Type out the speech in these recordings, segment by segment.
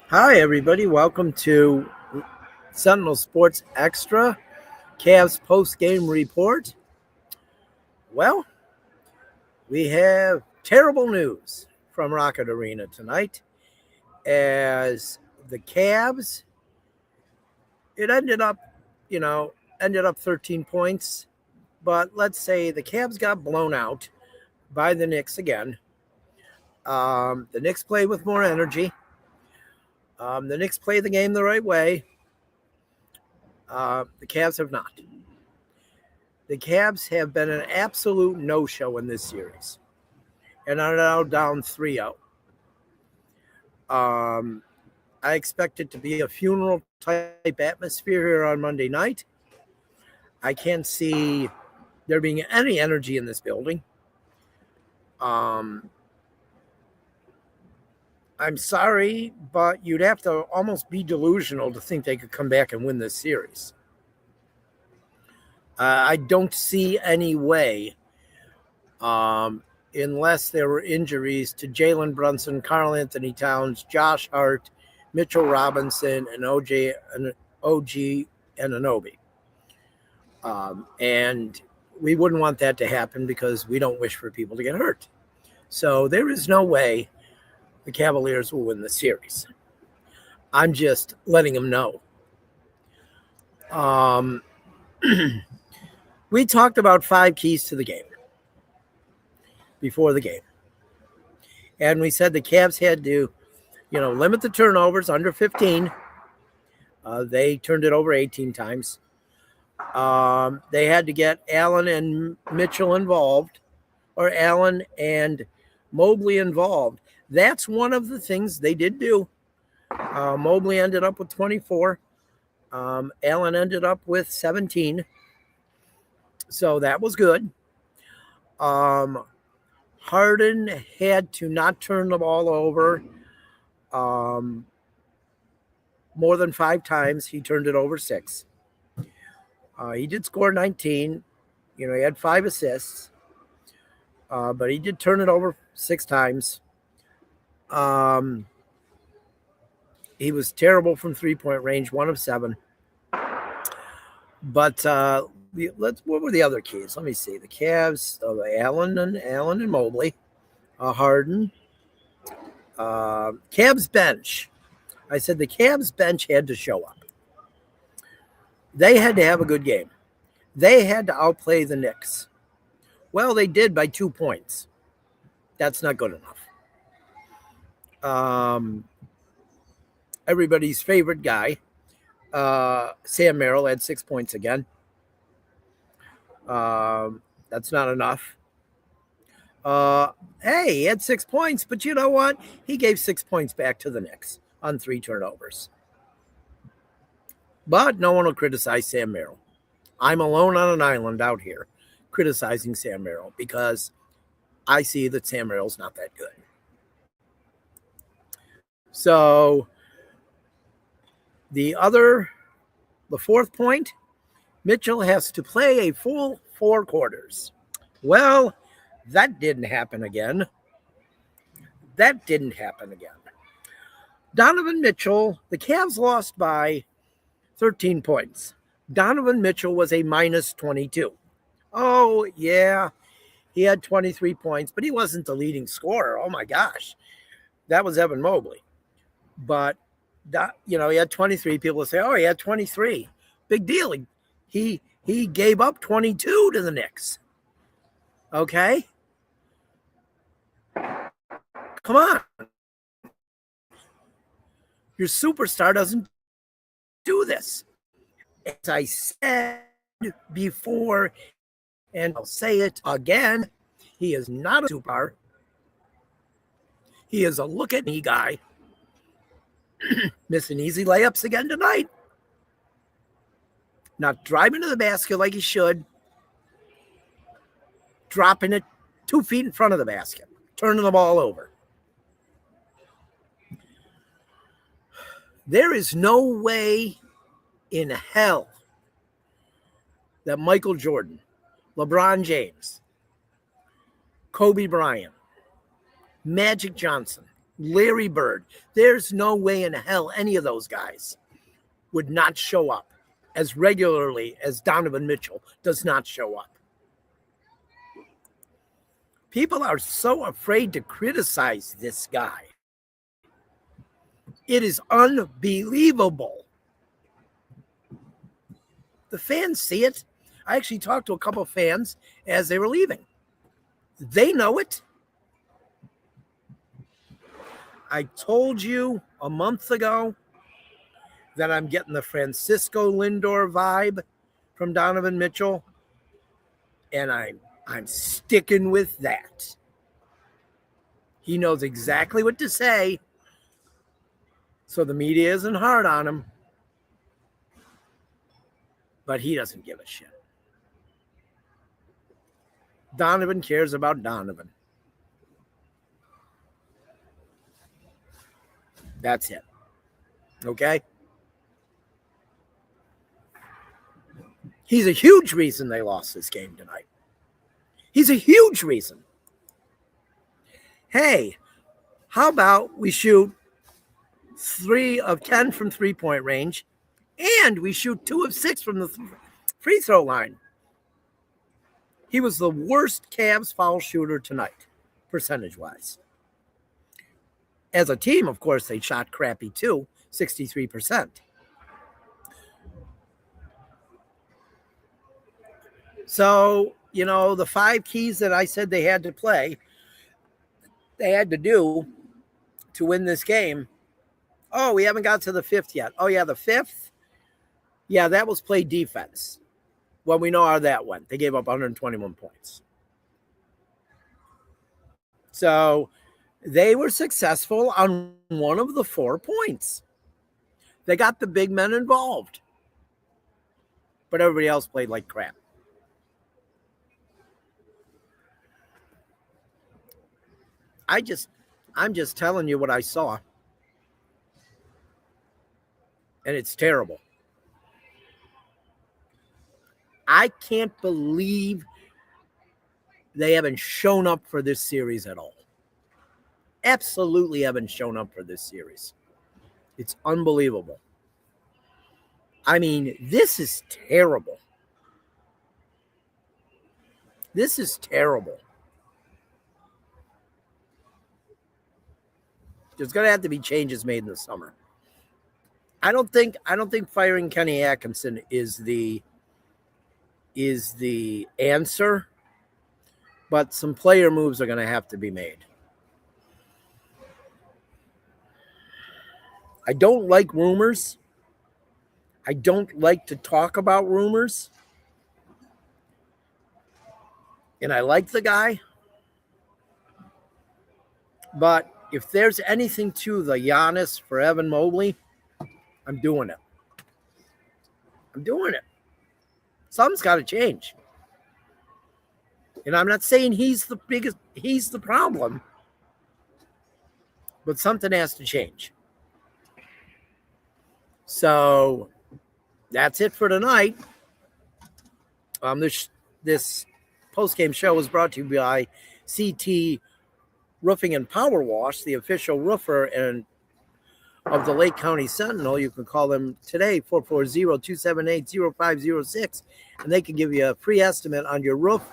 Hi, everybody. Welcome to Sentinel Sports Extra, Cavs post-game report. Well, we have terrible news from Rocket Arena tonight as the Cavs, it ended up 13 points, but let's say the Cavs got blown out by the Knicks again. The Knicks played with more energy. The Knicks played the game the right way. The Cavs have not. The Cavs have been an absolute no-show in this series and are now down 3-0. I expect it to be a funeral type atmosphere here on Monday night. I can't see there being any energy in this building. I'm sorry, but you'd have to almost be delusional to think they could come back and win this series. I don't see any way, unless there were injuries to Jalen Brunson, Karl Anthony Towns, Josh Hart, Mitchell Robinson, and OG Anunoby. And we wouldn't want that to happen because we don't wish for people to get hurt. So there is no way the Cavaliers will win the series. I'm just letting them know. We talked about 5 keys to the game before the game. And we said the Cavs had to, limit the turnovers under 15. They turned it over 18 times. They had to get Allen and Mitchell involved, or Allen and Mobley involved. That's one of the things they did do. Mobley ended up with 24. Allen ended up with 17. So that was good. Harden had to not turn the ball over more than 5 times. He turned it over 6. He did score 19. He had 5 assists. But he did turn it over 6 times. He was terrible from 3-point range, 1 of 7. But what were the other keys? Let me see. The Cavs, Allen and Mobley, Harden, Cavs bench. I said the Cavs bench had to show up. They had to have a good game. They had to outplay the Knicks. Well, they did by 2 points. That's not good enough. Everybody's favorite guy, Sam Merrill, had 6 points again. That's not enough. Hey, he had 6 points, but you know what? He gave 6 points back to the Knicks on 3 turnovers. But no one will criticize Sam Merrill. I'm alone on an island out here criticizing Sam Merrill because I see that Sam Merrill's not that good. So the 4th point, Mitchell has to play a full 4 quarters. Well, that didn't happen again. Donovan Mitchell, the Cavs lost by 13 points. Donovan Mitchell was a minus 22. Oh, yeah, he had 23 points, but he wasn't the leading scorer. Oh, my gosh. That was Evan Mobley. But, he had 23. People say, oh, he had 23. Big deal. He gave up 22 to the Knicks. Okay? Come on. Your superstar doesn't do this. As I said before, and I'll say it again, he is not a superstar. He is a look-at-me guy. Missing easy layups again tonight. Not driving to the basket like he should. Dropping it 2 feet in front of the basket. Turning the ball over. There is no way in hell that Michael Jordan, LeBron James, Kobe Bryant, Magic Johnson, Larry Bird. There's no way in hell any of those guys would not show up as regularly as Donovan Mitchell does not show up. People are so afraid to criticize this guy. It is unbelievable. The fans see it. I actually talked to a couple of fans as they were leaving. They know it. I told you a month ago that I'm getting the Francisco Lindor vibe from Donovan Mitchell, and I'm sticking with that. He knows exactly what to say, so the media isn't hard on him, but he doesn't give a shit. Donovan cares about Donovan. That's it. Okay? He's a huge reason they lost this game tonight. He's a huge reason. Hey, how about we shoot 3 of 10 from three-point range, and we shoot 2 of 6 from the free throw line? He was the worst Cavs foul shooter tonight, percentage-wise. As a team, of course, they shot crappy too, 63%. So, the 5 keys that I said they had to play, they had to do to win this game. Oh, we haven't got to the 5th yet. Oh, yeah, the 5th? Yeah, that was play defense. Well, we know how that went. They gave up 121 points. So they were successful on one of the 4 points. They got the big men involved. But everybody else played like crap. I'm just telling you what I saw. And it's terrible. I can't believe they haven't shown up for this series at all. Absolutely haven't shown up for this series. It's unbelievable. I mean, this is terrible. This is terrible. There's going to have to be changes made in the summer. I don't think firing Kenny Atkinson is the answer, but some player moves are going to have to be made. I don't like rumors. I don't like to talk about rumors. And I like the guy. But if there's anything to the Giannis for Evan Mobley, I'm doing it. I'm doing it. Something's got to change. And I'm not saying he's the problem, but something has to change. So that's it for tonight. This post-game show was brought to you by CT Roofing and Power Wash, the official roofer of the Lake County Sentinel. You can call them today, 440-278-0506, and they can give you a free estimate on your roof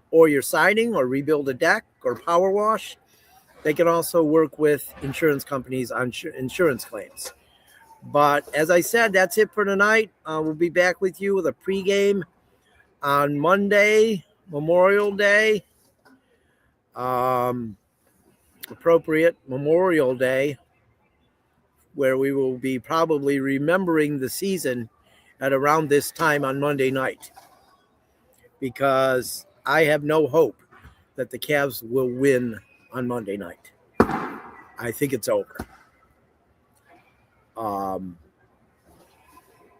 or your siding or rebuild a deck or power wash. They can also work with insurance companies on insurance claims. But as I said, that's it for tonight. We'll be back with you with a pregame on Monday, Memorial Day. Appropriate Memorial Day, where we will be probably remembering the season at around this time on Monday night, because I have no hope that the Cavs will win on Monday night. I think it's over.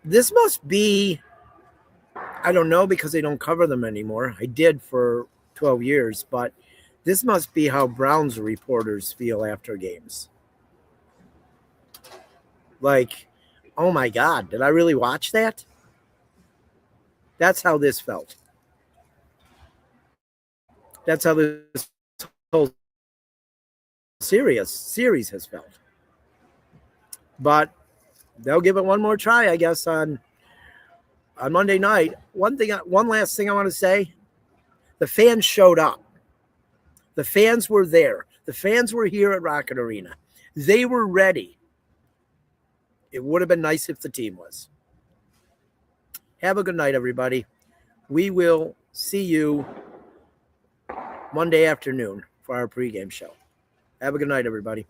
This must be, I don't know, because they don't cover them anymore. I did for 12 years, but this must be how Browns reporters feel after games. Like, oh my God, did I really watch that? That's how this felt. That's how this whole series has felt. But they'll give it one more try, I guess, on Monday night. One last thing I want to say: the fans showed up. The fans were there. The fans were here at Rocket Arena. They were ready. It would have been nice if the team was. Have a good night, everybody. We will see you Monday afternoon for our pregame show. Have a good night, everybody.